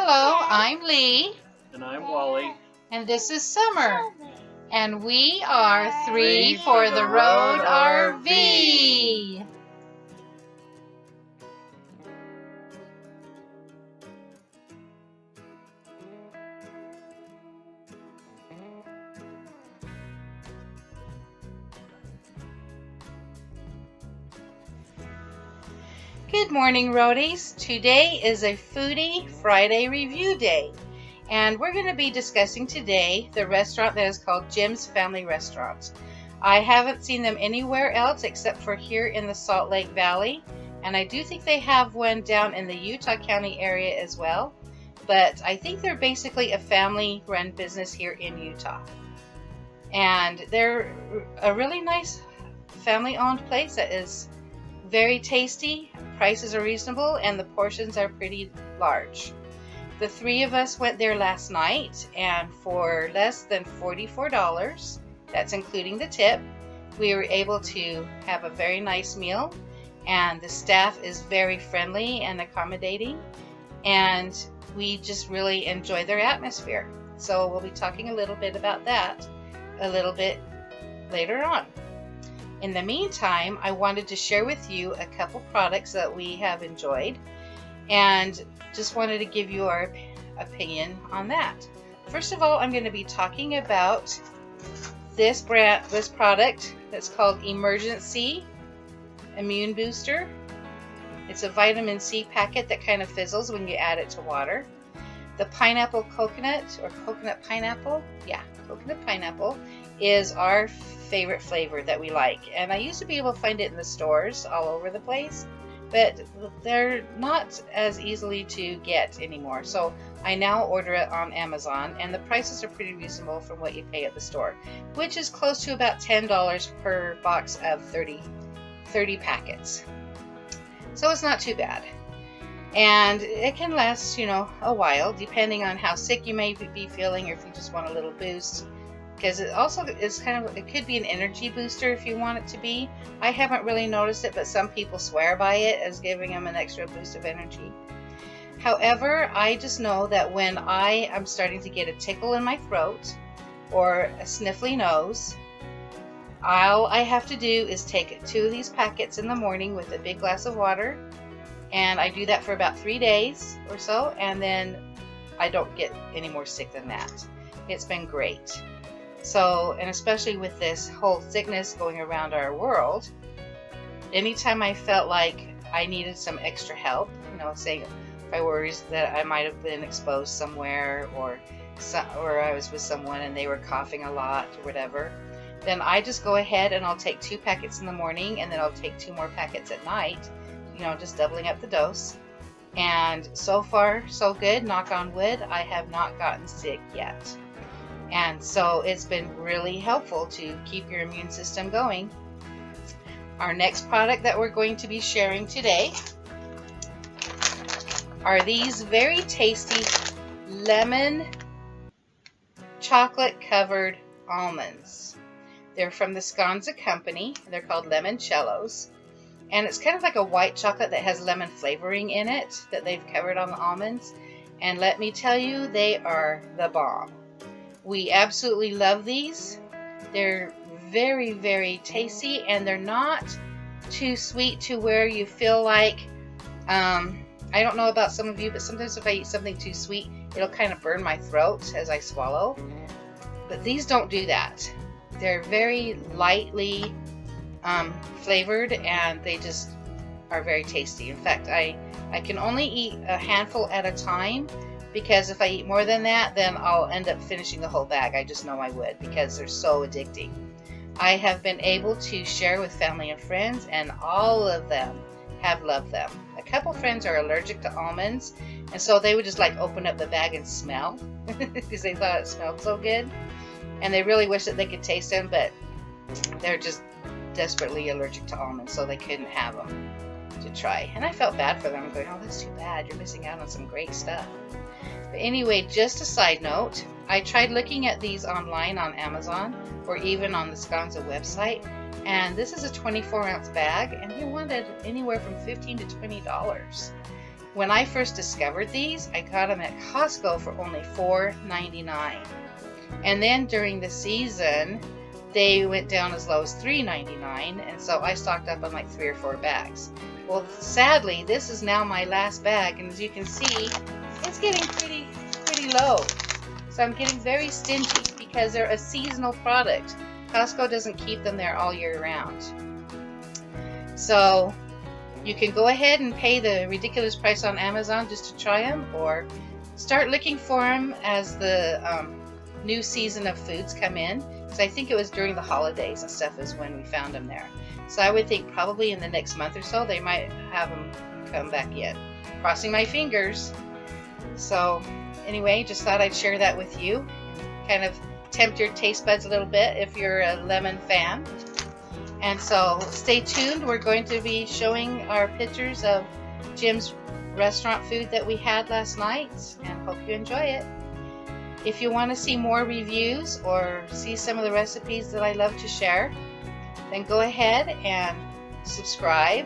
Hello, I'm Lee. And I'm Wally. And this is Summer. And we are Three for the Road RV. Good morning, roadies. Today is a Foodie Friday review day. And we're going to be discussing today the restaurant that is called Jim's Family Restaurant. I haven't seen them anywhere else except for here in the Salt Lake Valley. And I do think they have one down in the Utah County area as well. But I think they're basically a family-run business here in Utah. And they're a really nice family-owned place that is very tasty, prices are reasonable, and the portions are pretty large. The three of us went there last night, and for less than $44, that's including the tip, we were able to have a very nice meal, and the staff is very friendly and accommodating, and we just really enjoy their atmosphere. So we'll be talking a little bit about that a little bit later on. In the meantime, I wanted to share with you a couple products that we have enjoyed and just wanted to give you our opinion on that. First of all, I'm going to be talking about this product that's called Emergen-C Immune Booster. It's a vitamin C packet that kind of fizzles when you add it to water. The pineapple coconut or coconut pineapple, coconut pineapple is our favorite flavor that we like, and I used to be able to find it in the stores all over the place, but they're not as easily to get anymore, so I now order it on Amazon, and the prices are pretty reasonable from what you pay at the store, which is close to about $10 per box of 30 packets, so it's not too bad. And it can last, a while, depending on how sick you may be feeling, or if you just want a little boost. Because it also is it could be an energy booster if you want it to be. I haven't really noticed it, but some people swear by it as giving them an extra boost of energy. However, I just know that when I am starting to get a tickle in my throat or a sniffly nose, all I have to do is take 2 of these packets in the morning with a big glass of water. And I do that for about 3 days or so, and then I don't get any more sick than that. It's been great. So, and especially with this whole sickness going around our world, anytime I felt like I needed some extra help, saying if I worries that I might have been exposed somewhere, or I was with someone and they were coughing a lot or whatever, then I just go ahead and I'll take 2 packets in the morning, and then I'll take 2 more packets at night, just doubling up the dose. And so far, so good, knock on wood, I have not gotten sick yet. And so it's been really helpful to keep your immune system going. Our next product that we're going to be sharing today are these very tasty lemon chocolate covered almonds. They're from the Sconza company. They're called Lemoncellos. And it's kind of like a white chocolate that has lemon flavoring in it that they've covered on the almonds. And let me tell you, they are the bomb. We absolutely love these. They're very, very tasty, and they're not too sweet to where you feel like, I don't know about some of you, but sometimes if I eat something too sweet, it'll kind of burn my throat as I swallow. But these don't do that. They're very lightly flavored, and they just are very tasty. In fact, I can only eat a handful at a time, because if I eat more than that, then I'll end up finishing the whole bag. I just know I would, because they're so addicting. I have been able to share with family and friends, and all of them have loved them. A couple friends are allergic to almonds, and so they would just open up the bag and smell because they thought it smelled so good, and they really wish that they could taste them, but they're just desperately allergic to almonds, so they couldn't have them to try. And I felt bad for them. I'm going, oh, that's too bad. You're missing out on some great stuff. But anyway, just a side note, I tried looking at these online on Amazon or even on the Sconza website, and this is a 24-ounce bag, and they wanted anywhere from $15 to $20. When I first discovered these, I got them at Costco for only $4.99. And then during the season, they went down as low as $3.99, and so I stocked up on like 3 or 4 bags. Well, sadly, this is now my last bag, and as you can see, it's getting pretty low. So I'm getting very stingy because they're a seasonal product. Costco doesn't keep them there all year round. So you can go ahead and pay the ridiculous price on Amazon just to try them, or start looking for them as the new season of foods come in. So I think it was during the holidays and stuff is when we found them there. So I would think probably in the next month or so they might have them come back in. Crossing my fingers. So anyway, just thought I'd share that with you. Kind of tempt your taste buds a little bit if you're a lemon fan. And so stay tuned. We're going to be showing our pictures of Jim's restaurant food that we had last night, and hope you enjoy it. If you want to see more reviews or see some of the recipes that I love to share, then go ahead and subscribe,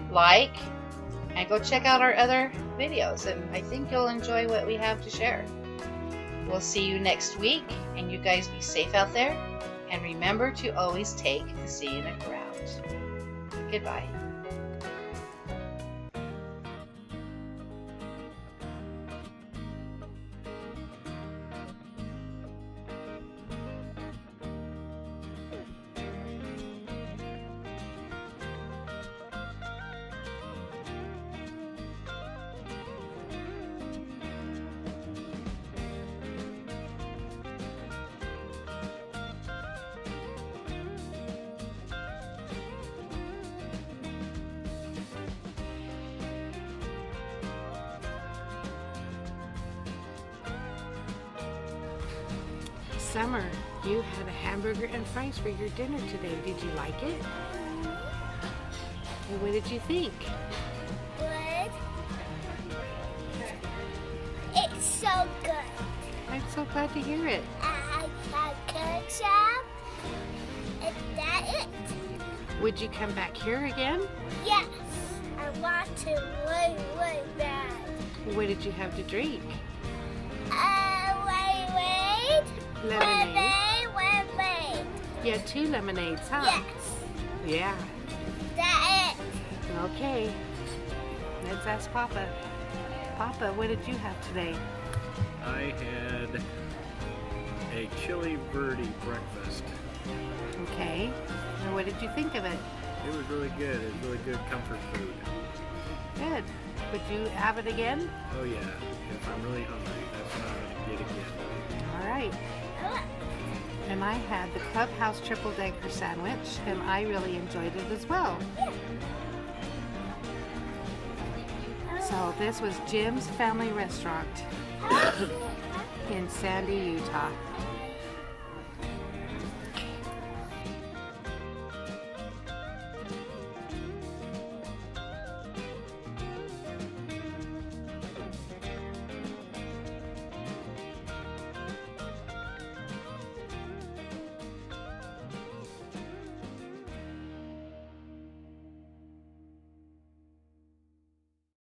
like, and go check out our other videos, and I think you'll enjoy what we have to share. We'll see you next week, and you guys be safe out there, and remember to always take the scenic route. Goodbye. Summer, you had a hamburger and fries for your dinner today. Did you like it? And what did you think? Good. It's so good. I'm so glad to hear it. I had ketchup. Is that it? Would you come back here again? Yes. I want to really bad. What did you have to drink? Wait. Lemonade. Lemonade. You had 2 lemonades, huh? Yes. Yeah. That it. Okay. Let's ask Papa. Papa, what did you have today? I had a chili verde breakfast. Okay. And what did you think of it? It was really good. It was really good comfort food. Good. Would you have it again? Oh yeah, if I'm really hungry, that's what I'm going to get again. All right. And I had the Clubhouse Triple Decker Sandwich, and I really enjoyed it as well. So this was Jim's Family Restaurant in Sandy, Utah.